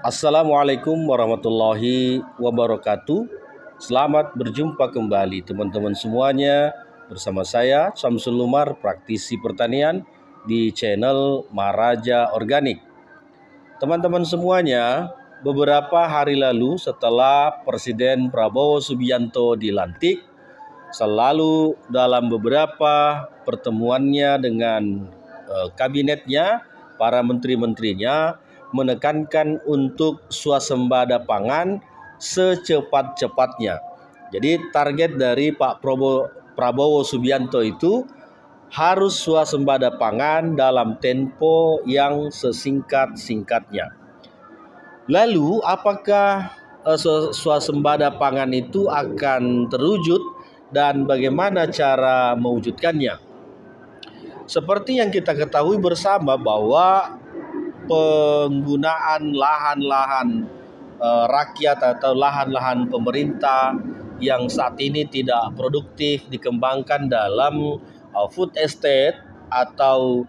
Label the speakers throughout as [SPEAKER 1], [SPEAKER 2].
[SPEAKER 1] Assalamualaikum warahmatullahi wabarakatuh. Selamat berjumpa kembali teman-teman semuanya. Bersama saya Syamsul Lumar, praktisi pertanian di channel Maharaja Organik. Teman-teman semuanya, beberapa hari lalu setelah Presiden Prabowo Subianto dilantik, selalu dalam beberapa pertemuannya dengan kabinetnya, para menteri-menterinya menekankan untuk swasembada pangan secepat-cepatnya. Jadi target dari Pak Prabowo Subianto itu harus swasembada pangan dalam tempo yang sesingkat-singkatnya. Lalu apakah swasembada pangan itu akan terwujud dan bagaimana cara mewujudkannya? Seperti yang kita ketahui bersama bahwa penggunaan lahan-lahan rakyat atau lahan-lahan pemerintah yang saat ini tidak produktif dikembangkan dalam food estate atau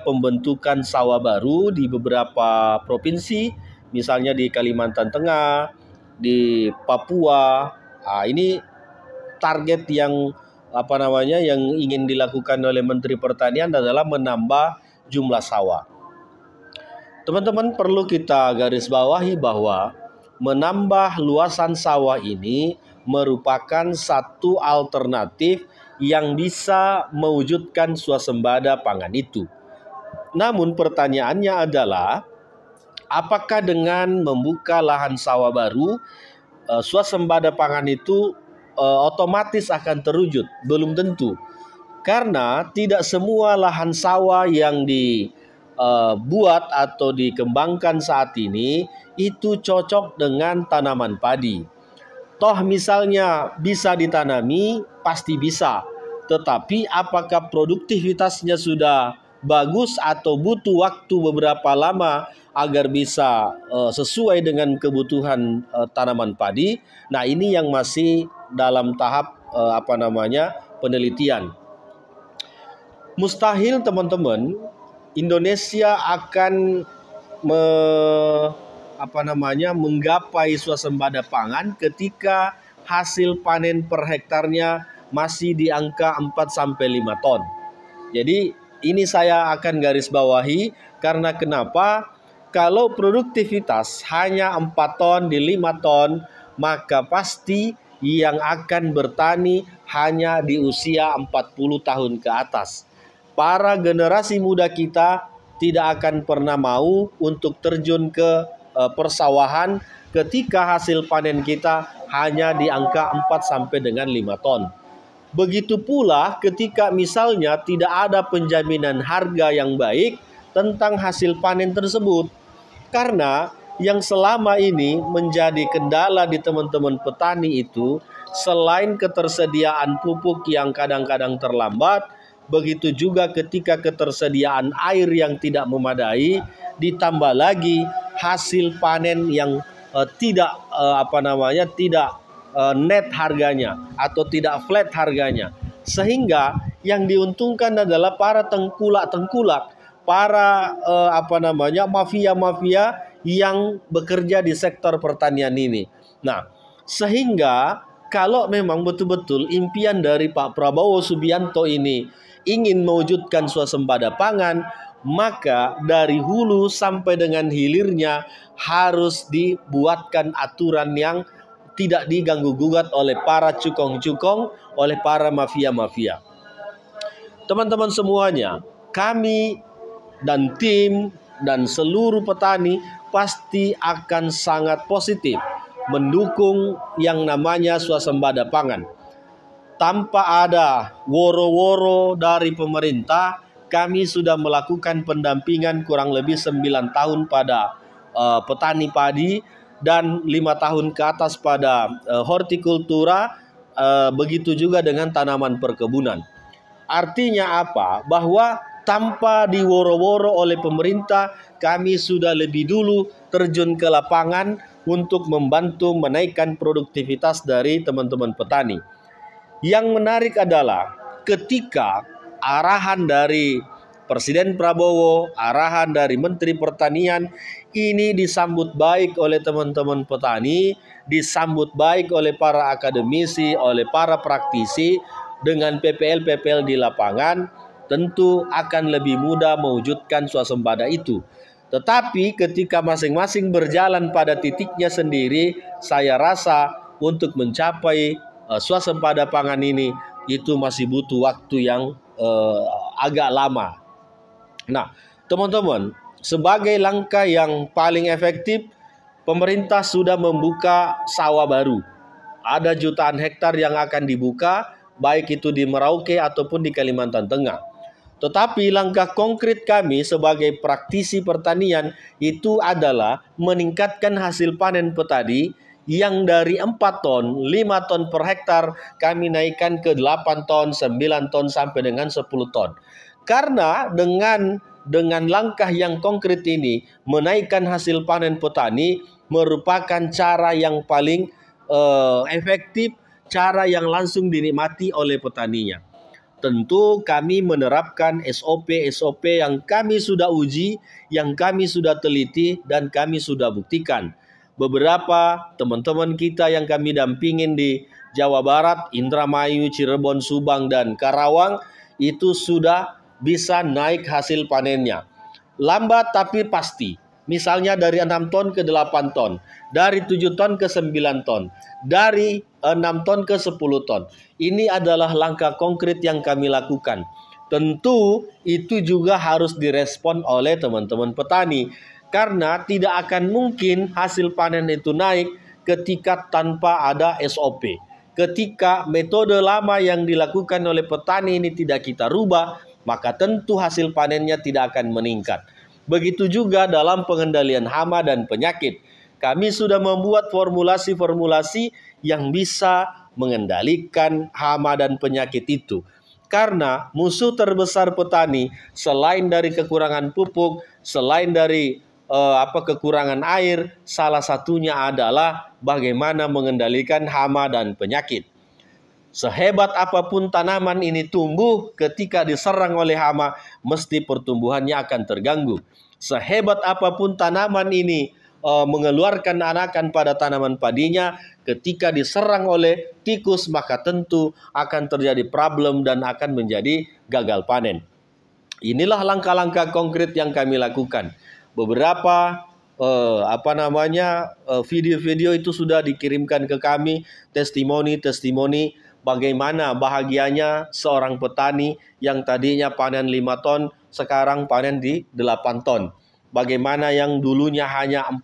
[SPEAKER 1] pembentukan sawah baru di beberapa provinsi, misalnya di Kalimantan Tengah, di Papua. Ini target yang yang ingin dilakukan oleh Menteri Pertanian adalah menambah jumlah sawah. Teman-teman, perlu kita garis bawahi bahwa menambah luasan sawah ini merupakan satu alternatif yang bisa mewujudkan swasembada pangan itu. Namun pertanyaannya adalah, apakah dengan membuka lahan sawah baru, swasembada pangan itu otomatis akan terwujud? Belum tentu. Karena tidak semua lahan sawah yang dibuat atau dikembangkan saat ini itu cocok dengan tanaman padi. Toh misalnya bisa ditanami, pasti bisa. Tetapi apakah produktivitasnya sudah bagus atau butuh waktu beberapa lama agar bisa sesuai dengan kebutuhan tanaman padi? Nah, ini yang masih dalam tahap penelitian. Mustahil teman-teman Indonesia akan menggapai swasembada pangan ketika hasil panen per hektarnya masih di angka 4-5 ton. Jadi ini saya akan garis bawahi karena kenapa? Kalau produktivitas hanya 4 ton di 5 ton, maka pasti yang akan bertani hanya di usia 40 tahun ke atas. Para generasi muda kita tidak akan pernah mau untuk terjun ke persawahan ketika hasil panen kita hanya di angka 4 sampai dengan 5 ton. Begitu pula ketika misalnya tidak ada penjaminan harga yang baik tentang hasil panen tersebut. Karena yang selama ini menjadi kendala di teman-teman petani itu, selain ketersediaan pupuk yang kadang-kadang terlambat, begitu juga ketika ketersediaan air yang tidak memadai, ditambah lagi hasil panen yang tidak net harganya atau tidak flat harganya. Sehingga yang diuntungkan adalah para tengkulak-tengkulak, para mafia-mafia yang bekerja di sektor pertanian ini. Nah, sehingga kalau memang betul-betul impian dari Pak Prabowo Subianto ini ingin mewujudkan swasembada pangan, maka dari hulu sampai dengan hilirnya harus dibuatkan aturan yang tidak diganggu-gugat oleh para cukong-cukong, oleh para mafia-mafia. Teman-teman semuanya, kami dan tim dan seluruh petani pasti akan sangat positif mendukung yang namanya swasembada pangan. Tanpa ada woro-woro dari pemerintah, kami sudah melakukan pendampingan kurang lebih 9 tahun pada petani padi dan 5 tahun ke atas pada hortikultura, begitu juga dengan tanaman perkebunan. Artinya apa? Bahwa tanpa diworo-woro oleh pemerintah, kami sudah lebih dulu terjun ke lapangan untuk membantu menaikkan produktivitas dari teman-teman petani. Yang menarik adalah ketika arahan dari Presiden Prabowo, arahan dari Menteri Pertanian ini disambut baik oleh teman-teman petani, disambut baik oleh para akademisi, oleh para praktisi. Dengan PPL-PPL di lapangan tentu akan lebih mudah mewujudkan swasembada itu. Tetapi ketika masing-masing berjalan pada titiknya sendiri, saya rasa untuk mencapai swasembada pangan ini itu masih butuh waktu yang agak lama. Nah, teman-teman, sebagai langkah yang paling efektif, pemerintah sudah membuka sawah baru. Ada jutaan hektar yang akan dibuka, baik itu di Merauke ataupun di Kalimantan Tengah. Tetapi langkah konkret kami sebagai praktisi pertanian itu adalah meningkatkan hasil panen petani yang dari 4 ton, 5 ton per hektar kami naikkan ke 8 ton, 9 ton sampai dengan 10 ton. Karena dengan langkah yang konkret ini, menaikkan hasil panen petani merupakan cara yang paling efektif, cara yang langsung dinikmati oleh petaninya. Tentu kami menerapkan SOP-SOP yang kami sudah uji, yang kami sudah teliti, dan kami sudah buktikan. Beberapa teman-teman kita yang kami dampingin di Jawa Barat, Indramayu, Cirebon, Subang, dan Karawang, itu sudah bisa naik hasil panennya. Lambat tapi pasti. Misalnya dari 6 ton ke 8 ton, dari 7 ton ke 9 ton, dari 6 ton ke 10 ton. Ini adalah langkah konkret yang kami lakukan. Tentu itu juga harus direspon oleh teman-teman petani. Karena tidak akan mungkin hasil panen itu naik ketika tanpa ada SOP. Ketika metode lama yang dilakukan oleh petani ini tidak kita rubah, maka tentu hasil panennya tidak akan meningkat. Begitu juga dalam pengendalian hama dan penyakit. Kami sudah membuat formulasi-formulasi yang bisa mengendalikan hama dan penyakit itu. Karena musuh terbesar petani selain dari kekurangan pupuk, selain dari kekurangan air, salah satunya adalah bagaimana mengendalikan hama dan penyakit. Sehebat apapun tanaman ini tumbuh, ketika diserang oleh hama, mesti pertumbuhannya akan terganggu. Sehebat apapun tanaman ini mengeluarkan anakan pada tanaman padinya, ketika diserang oleh tikus, maka tentu akan terjadi problem dan akan menjadi gagal panen. Inilah langkah-langkah konkret yang kami lakukan. Beberapa video-video itu sudah dikirimkan ke kami, testimoni bagaimana bahagianya seorang petani yang tadinya panen 5 ton, sekarang panen di 8 ton. Bagaimana yang dulunya hanya 4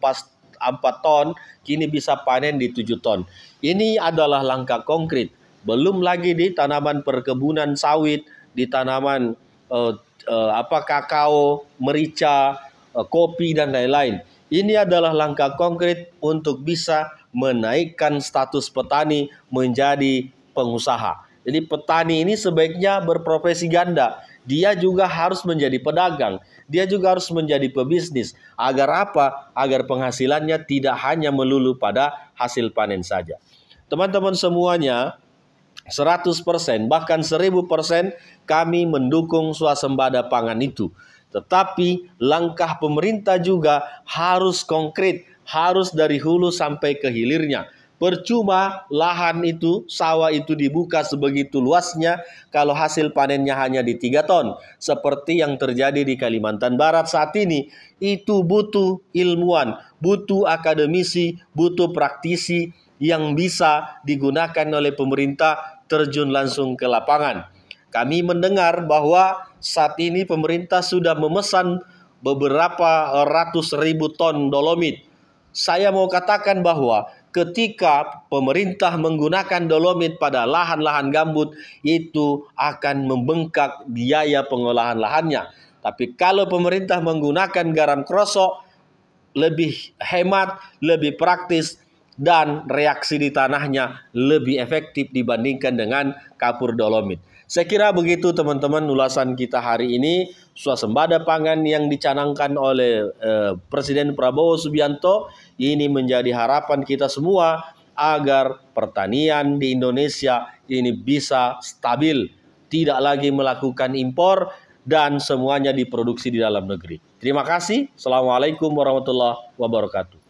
[SPEAKER 1] ton, kini bisa panen di 7 ton. Ini adalah langkah konkret. Belum lagi di tanaman perkebunan sawit, di tanaman kakao, merica, kopi, dan lain-lain. Ini adalah langkah konkret untuk bisa menaikkan status petani menjadi pengusaha. Jadi petani ini sebaiknya berprofesi ganda. Dia juga harus menjadi pedagang. Dia juga harus menjadi pebisnis. Agar apa? Agar penghasilannya tidak hanya melulu pada hasil panen saja. Teman-teman semuanya, 100% bahkan 1000% kami mendukung swasembada pangan itu. Tetapi langkah pemerintah juga harus konkret, harus dari hulu sampai ke hilirnya. Percuma lahan itu, sawah itu dibuka sebegitu luasnya kalau hasil panennya hanya di 3 ton. Seperti yang terjadi di Kalimantan Barat saat ini. Itu butuh ilmuwan, butuh akademisi, butuh praktisi yang bisa digunakan oleh pemerintah terjun langsung ke lapangan. Kami mendengar bahwa saat ini pemerintah sudah memesan beberapa ratus ribu ton dolomit. Saya mau katakan bahwa ketika pemerintah menggunakan dolomit pada lahan-lahan gambut, itu akan membengkak biaya pengolahan lahannya. Tapi kalau pemerintah menggunakan garam krosok, lebih hemat, lebih praktis, dan reaksi di tanahnya lebih efektif dibandingkan dengan kapur dolomit. Saya kira begitu teman-teman ulasan kita hari ini. Swasembada pangan yang dicanangkan oleh Presiden Prabowo Subianto ini menjadi harapan kita semua agar pertanian di Indonesia ini bisa stabil, tidak lagi melakukan impor, dan semuanya diproduksi di dalam negeri. Terima kasih. Assalamualaikum warahmatullahi wabarakatuh.